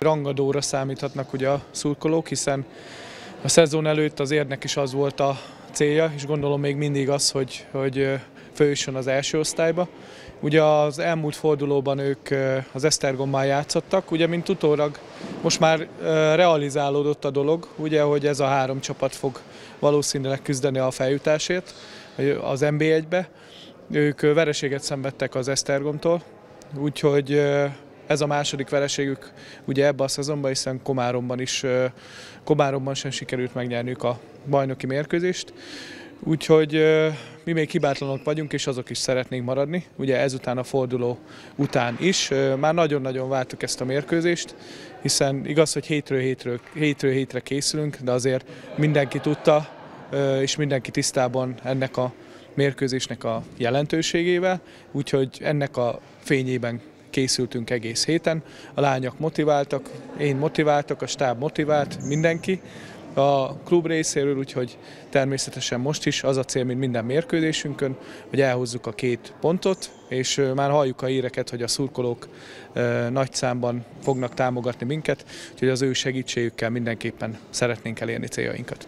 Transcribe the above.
rangadóra számíthatnak ugye a szurkolók, hiszen a szezon előtt az Érdnek is az volt a célja, és gondolom még mindig az, hogy följusson az első osztályba. Ugye az elmúlt fordulóban ők az Esztergommal játszottak, ugye mint utólag most már realizálódott a dolog, ugye, hogy ez a 3 csapat fog valószínűleg küzdeni a feljutásért az NB1-be. Ők vereséget szenvedtek az Esztergomtól, úgyhogy ez a második vereségük ugye ebbe a szezonban, hiszen Komáromban sem sikerült megnyerniük a bajnoki mérkőzést. Úgyhogy mi még hibátlanok vagyunk, és azok is szeretnénk maradni. Ugye ezután a forduló után is. Már nagyon-nagyon vártuk ezt a mérkőzést, hiszen igaz, hogy hétről hétre készülünk, de azért mindenki tudta, és mindenki tisztában ennek a mérkőzésnek a jelentőségével, úgyhogy ennek a fényében készültünk egész héten. A lányok motiváltak, én motiváltak, a stáb motivált, mindenki a klub részéről, úgyhogy természetesen most is az a cél, mint minden mérkőzésünkön, hogy elhozzuk a 2 pontot, és már halljuk a híreket, hogy a szurkolók nagy számban fognak támogatni minket, úgyhogy az ő segítségükkel mindenképpen szeretnénk elérni céljainkat.